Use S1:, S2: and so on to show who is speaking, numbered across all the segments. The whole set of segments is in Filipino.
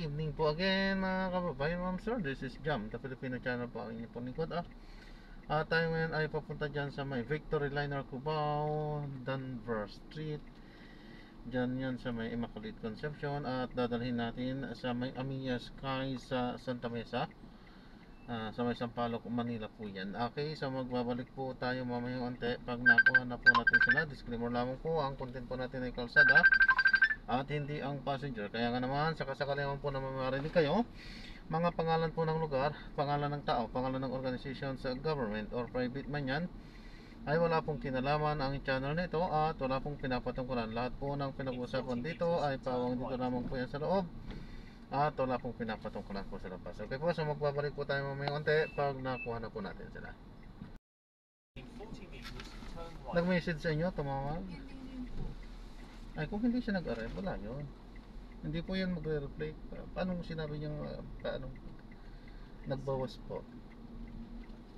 S1: evening po again mga kababayan, ma'am sir. This is Jam, the Filipino channel po ang inyo po lingkod. Tayo ngayon ay papunta dyan sa may Victory Liner Cubao, Denver Street. Dyan yan sa may Immaculate Conception. At dadalhin natin sa may Amiya Sky sa Santa Mesa, sa may Sampaloc, Manila po yan. Okay, so magbabalik po tayo mamaya unti pag nakuha na po natin sila. Disclaimer lamang po, ang content po natin ay kalsada at hindi ang passenger. Kaya nga naman, sakasakali naman po na mamarinig kayo, mga pangalan po ng lugar, pangalan ng tao, pangalan ng organization sa government or private man yan, ay wala pong kinalaman ang channel nito at wala pong pinapatungkulan. Lahat po ng pinag-usapan dito ay pawang dito lamang po yan sa loob at wala pong pinapatungkulan po sa labas. Okay po, so magbabalik po tayo mamaya unti pag nakuha na po natin sila. Nag-message sa inyo, tumawag? Ay, kung hindi siya nag-arrive, wala yun. Hindi po yan magre-reflect. Paano sinabi niyang paano nagbawas po?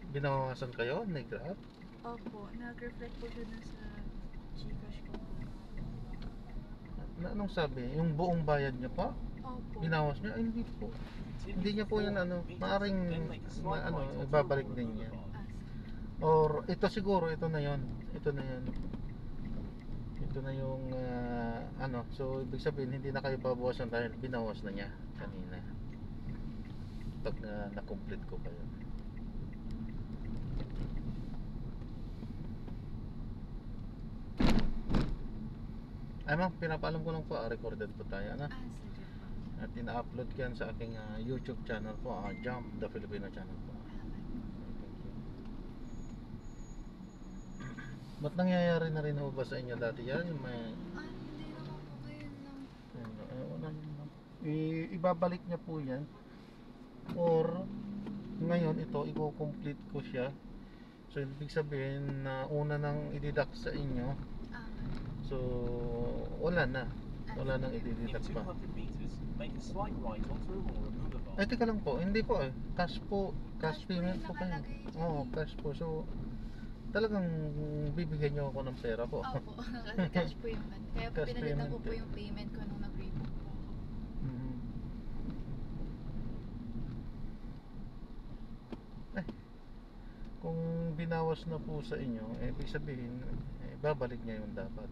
S1: Binawasan kayo? Nag-grab?
S2: Opo, nag-reflect po doon sa Gcash ko.
S1: Anong sabi? Yung buong bayad niya pa?
S2: Opo.
S1: Binawas niya? Ay, hindi po. Hindi niya po yan maaring ibabalik din niya. Or ito siguro, ito na yon. Ito na yan. Ito na yung so ibig sabihin hindi na kayo babawasan dahil binawas na niya kanina pag na-complete ko kayo. Ay ma'am, pinapaalam ko lang po, recorded po tayo
S2: Sige po.
S1: at ina-upload ko yan sa aking YouTube channel po, Jump the Filipino channel po. Ba't nangyayari na rin ho ba sa inyo dati yan? Yung may...
S2: Hindi naman po, ngayon lang.
S1: Ibabalik niya po yan. Or ngayon ito, i-complete ko siya. So ibig sabihin na una nang i-deduct sa inyo. So wala na. Wala nang i-deduct pa. Ay teka lang po, hindi po cash po, cash payment po kayo. Oo, cash po. So talagang bibigyan niyo ako ng pera po.
S2: Opo, kasi cash po yung kaya po pinalitan ko po yung payment ko nung nag-rebook po ako.
S1: Kung binawas na po sa inyo, ibig sabihin, babalik niya yung dapat.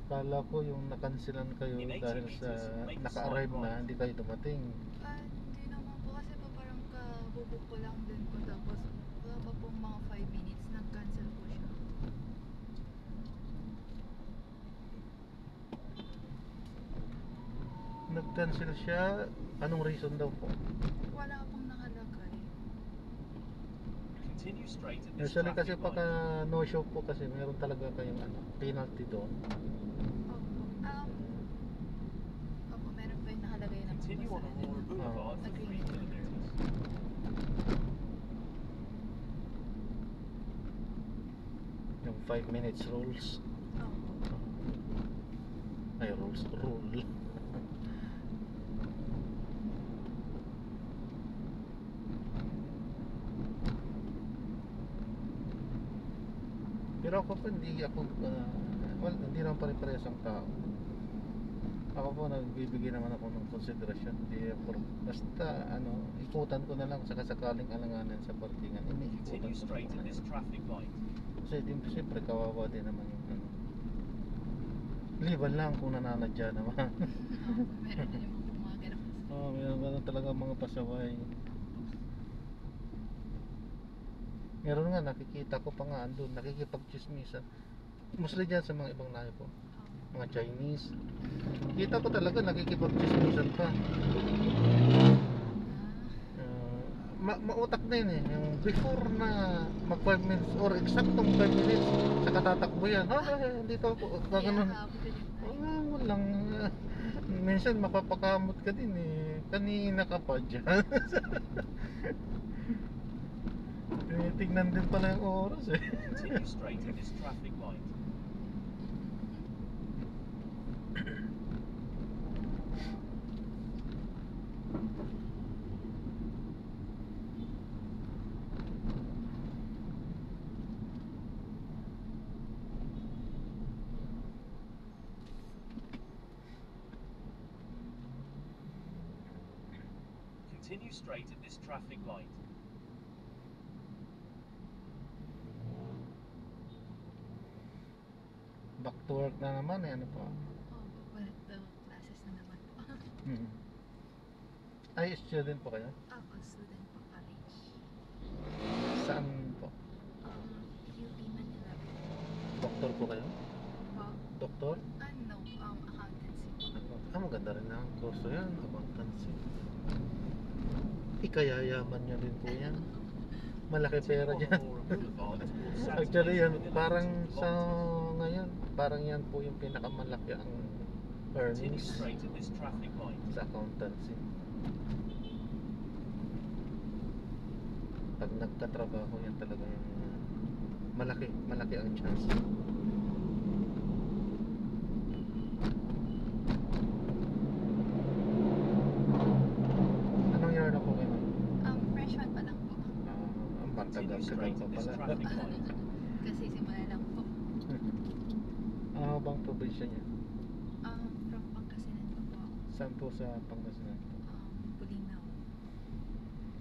S1: Kala ko yung nakansilan kayo dahil sa naka-arrive na, hindi kayo dumating.
S2: Hindi naman po kasi po parang kabubuk ko lang din po tapos wala pa pong mga 5 minutes nag-cancel po siya.
S1: Nag-cancel siya, anong reason daw po?
S2: Wala pong nakalagay.
S1: Usually kasi pagka no show po kasi meron talaga kayong penalty doon.
S2: Opo, meron po yung nakalagay na po sa agreement.
S1: Yung 5 minutes rules. Ay, rule. Pero ako po hindi hindi naman pare-parehas ang tao. Ako po nagbibigay naman ako ng konsiderasyon. Hindi ako, basta ikutan ko na lang sa kasakaling alanganan sa parkingan. Ikutan ko na lang. Kasi siyempre kawawa din naman yung liban lang kung nananadya naman.
S2: Meron din yung mga ganun.
S1: Meron talaga mga pasaway. Meron nga, nakikita ko pa nga andun, nakikipag-chismisan. Mostly dyan sa mga ibang lahi po, mga Chinese. Kita ko talaga nakikipag-chismisan pa. Mautak na yun yung before na mag 5 minutes or eksaktong 5 minutes saka tatakbo yan. Dito ako, ganun. Walang, minsan mapapakamot ka din kanina ka pa dyan. Tingnan din pala yung oras
S3: Continue straight in this traffic light. Continue straight at this traffic light.
S1: Back to work na naman eh, ano po?
S2: Opo, back to classes na naman po.
S1: Mhm. Ay, student po kayo?
S2: Ako, student po college.
S1: Saan po?
S2: UP Manila po.
S1: Doktor po kayo?
S2: Po?
S1: Doktor?
S2: Ano, accountancy po.
S1: Maganda rin na ang kurso yan, accountancy. Ikayayaman nyo din po yan. Malaki pera dyan. Actually yan, parang sa ngayon, parang yan po yung pinakamalaki ang
S3: Continue
S1: earnings
S3: straight at this traffic light.
S1: sa accountancy. Pag nagkatrabaho yan talagang malaki ang chance. Anong year na po kayo?
S2: Freshman pa lang po.
S1: Ang
S3: Continue
S1: bantagal
S3: straight
S1: pa
S3: at this
S1: pala.
S3: traffic light.
S2: Kasi simula lang po.
S1: Ano bang probinsya niya?
S2: From Pangasinan po po ako.
S1: Saan po sa Pangasinan?
S2: Bulinaw.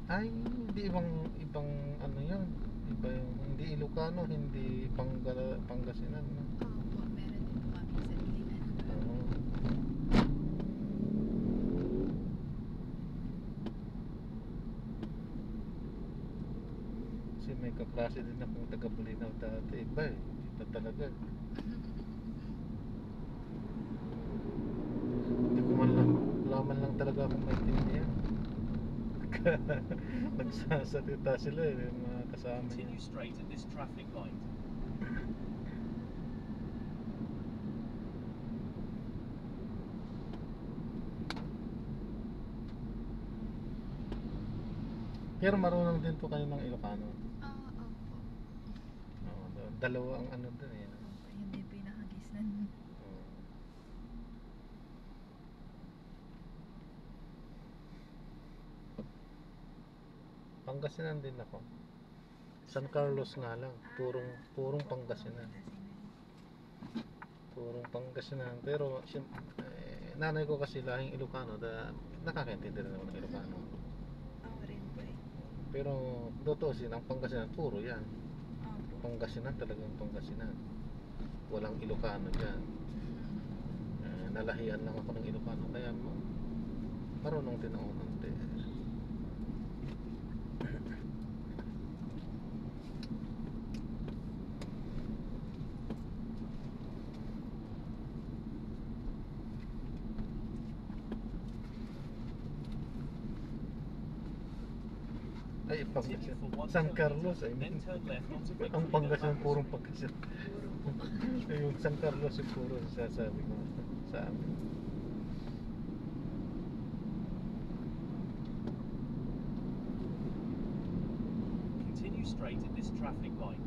S1: Ay, hindi ibang ano yun. Iba yung, hindi Ilocano, hindi Pangasinan. No?
S2: Po, meron din po kami sa Iligan.
S1: Oo. Kasi may kaklase din akong taga Bulinaw dati. Iba eh, iba talaga. Hindi ko man lang, wala man lang talaga akong maintindihan. Nagsasalita sila eh, yung mga kasama niya.
S3: Continue straight at this traffic light.
S1: Pero marunong din po kayo ng Ilocano.
S2: Opo.
S1: Oo, dalawa ang ano dun eh. No?
S2: Opo, yun din pinakagisnan.
S1: Oo. Pangasinan din ako. San Carlos nga lang, purong Pangasinan. Purong Pangasinan. Pero nanay ko kasi lahing Ilocano, nakakaintindi rin ako ng Ilocano.
S2: Ako rin po eh.
S1: Pero tutuusin, ang Pangasinan puro yan.
S2: Opo.
S1: Pangasinan talagang Pangasinan. Walang Ilocano dyan. Nalahian lang ako ng Ilocano, kaya marunong din ako ng ay,
S3: Continue for
S1: Pangasinan.
S3: 1
S1: San
S3: kilometer,
S1: Carlos, I
S3: then
S1: mean.
S3: turn left onto
S1: Ang
S3: Victory
S1: Pangasinan,
S3: Road.
S1: purong Pangasinan. Yung San Carlos yung puro sasabi ko sa amin.
S3: Continue straight at this traffic light.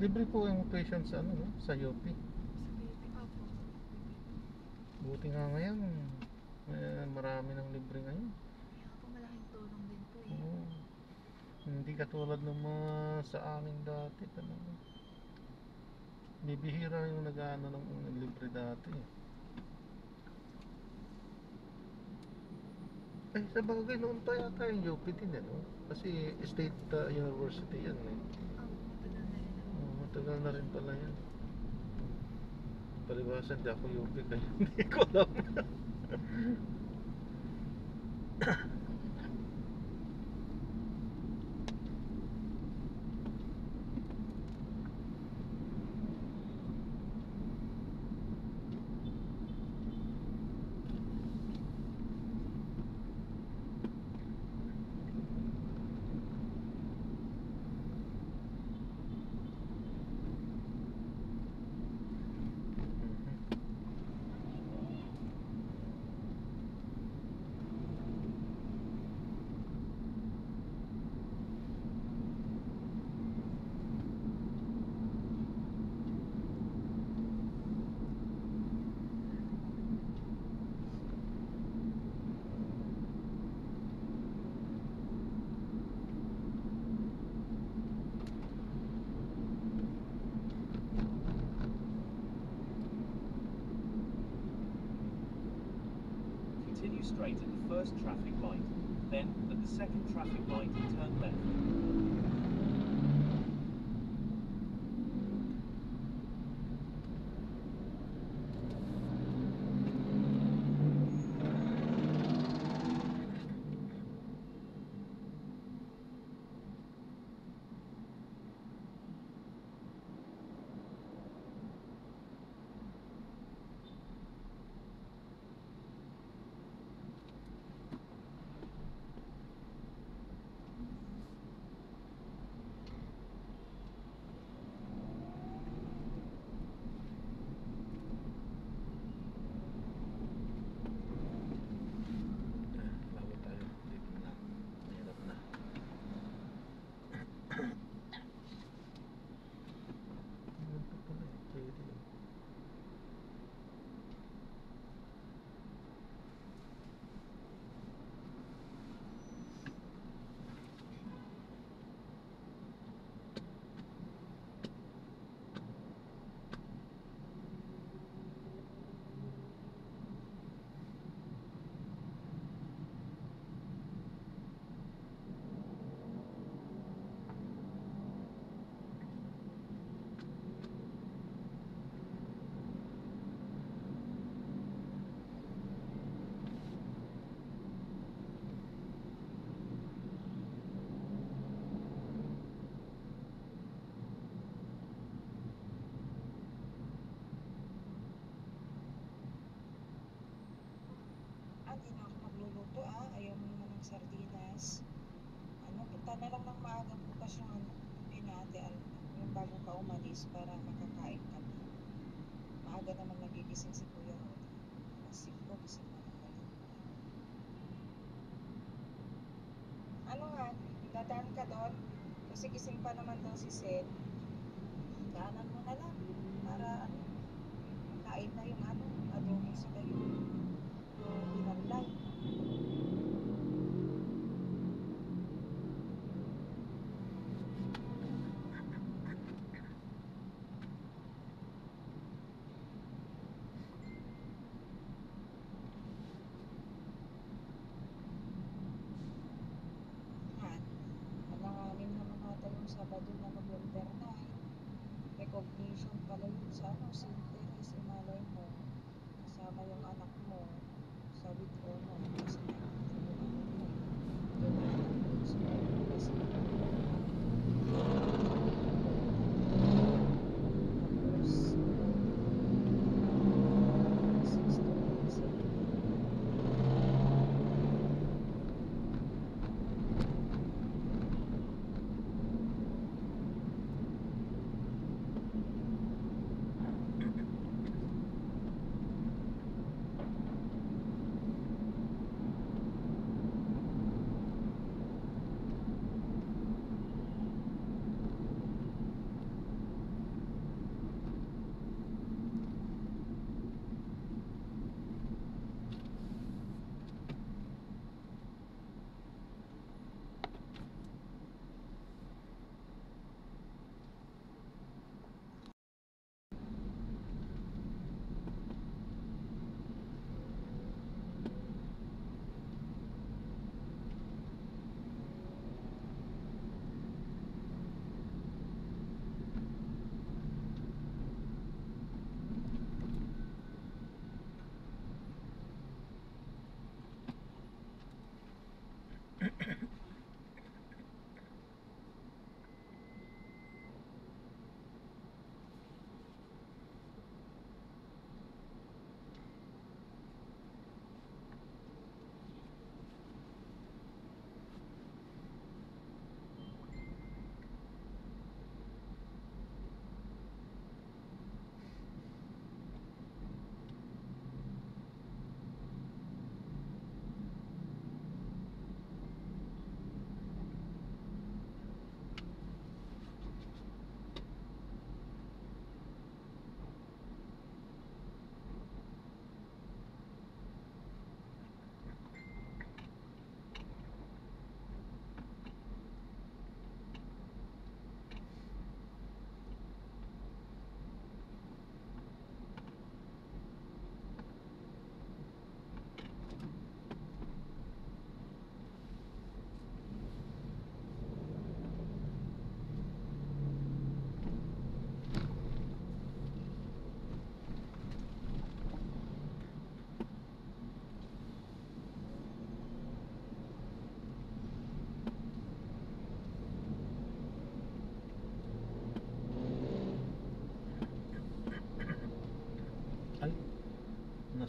S1: Libre po yung tuition sa ano, no? Sa UP.
S2: Opo.
S1: Buti nga ngayon, marami ng libre ngayon.
S2: Kaya po malaking tulong din po eh.
S1: Oo. Hindi katulad ng mga sa amin dati. Talaga. Bibihira yung nag-ano ng libre dati. Eh, sa bagay noon pa yata yung UP din, ano? Kasi state university yan eh.
S2: Matagal na rin ako.
S1: Matagal na rin pala yan. Palibasa, hindi ako UP kaya hindi ko alam.
S3: straight at the first traffic light. Then, at the second traffic light, turn left.
S1: Bago tayo. Dito na. Mahirap na. Ano pa pala eh? JD.
S4: Hindi na ako magluluto ayaw mo naman ng sardinas. Punta na lang ng maaga bukas yung yung bago ka umalis para makakain kami. Maaga naman nagigising si Kuya Rodi. Alas 5, gising na lang pala. Dadaan ka doon? Kasi gising pa naman daw si Seth. Daanan mo na lang para makain na yung adobo sa kayo. Binanlay. Alanganin naman natin yung Sabado na November 9. Recognition pala yun sa St. Teres. Imalay mo kasama yung anak mo sa with honor kasi yung anak mo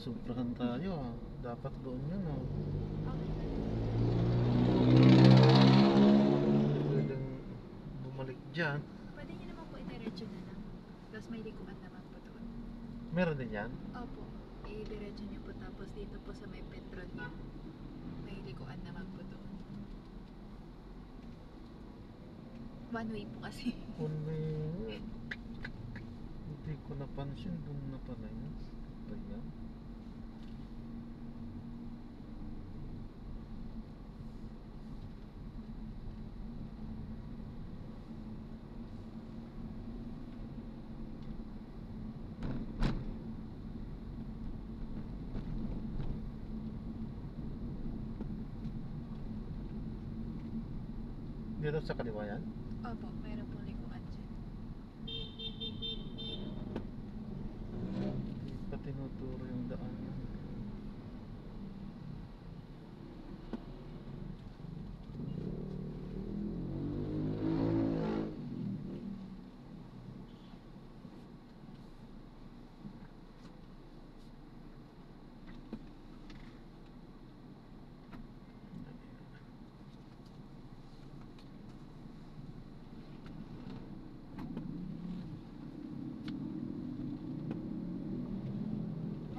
S1: nasobrahan tayo ah. Dapat doon yun oh.
S2: Okay.
S1: Pwedeng bumalik dyan.
S2: Pwede nyo naman po itiretso na lang. Tapos may likuan naman po doon.
S1: Meron din yan?
S2: Opo. I-diretso nyo po tapos dito po sa may petrol nyo. May likuan naman po doon. One way po kasi.
S1: Hindi ko napansin. Doon na pala yun. Ba yan? Dito sa kaliwa yan?
S2: Opo, meron po likuan dyan.
S1: Hindi pa tinuturo yung daan.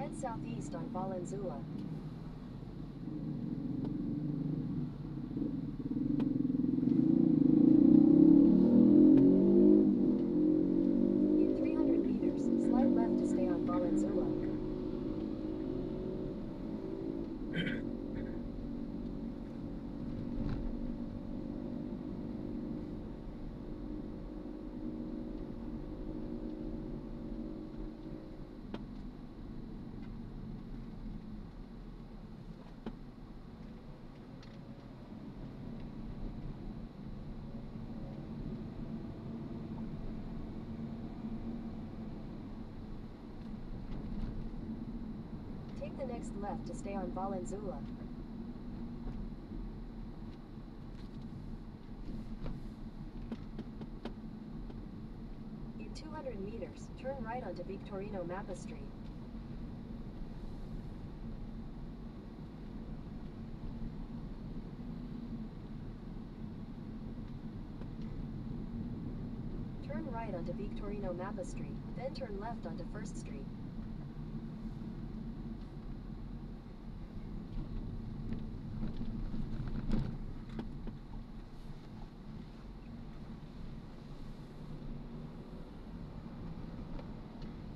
S5: Head southeast on Valenzuela. In 300 meters, slide left to stay on Valenzuela. Take the next left to stay on Valenzuela. In 200 meters, turn right onto Victorino Mappa Street. Turn right onto Victorino Mappa Street, then turn left onto First Street.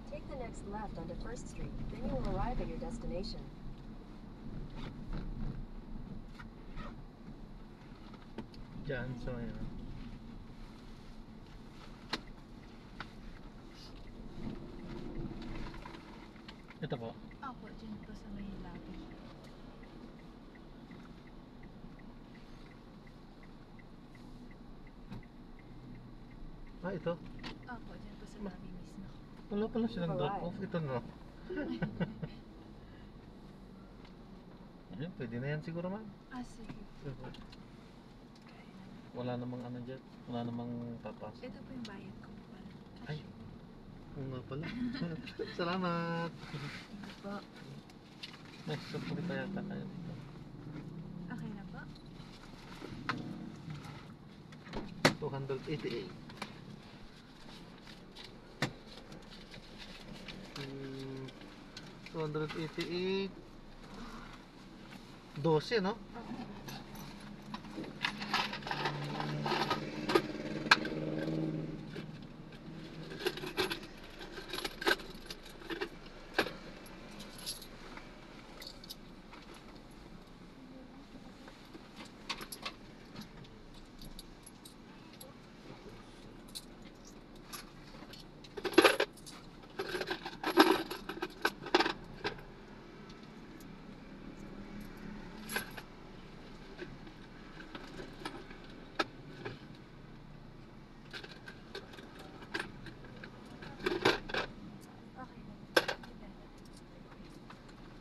S5: Take the next left onto First Street, then you will arrive at your destination.
S1: Diyan sa yan. Ito po.
S2: Opo, dyan po sa may lobby.
S1: Ah, ito.
S2: Opo, dyan po sa lobby mismo.
S1: Wala pala silang drop off. Ito na. Ayun, pwede na yan siguro ma'am.
S2: Ah, sige.
S1: Wala namang ano dyan. Wala namang tatas.
S2: Ito po yung bayad ko pala.
S1: Ay. Oo nga pala. Salamat.
S2: Ito po.
S1: May supply pa yata kayo dito.
S2: Okay na po.
S1: 288. 288. 12, no?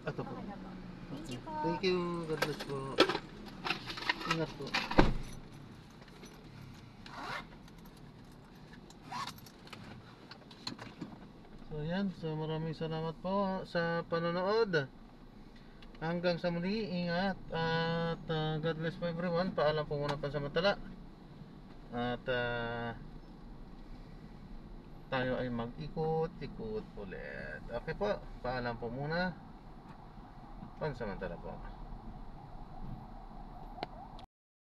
S1: Ito po.
S2: Okay na po. Thank you po.
S1: Thank you. God bless po. Ingat po. So yan. Ayan, so maraming salamat po sa panonood. Hanggang sa muli, ingat at God bless po everyone. Paalam po muna pansamantala. At tayo ay mag-ikot-ikot ulit. Okay po, paalam po muna pansamantala po.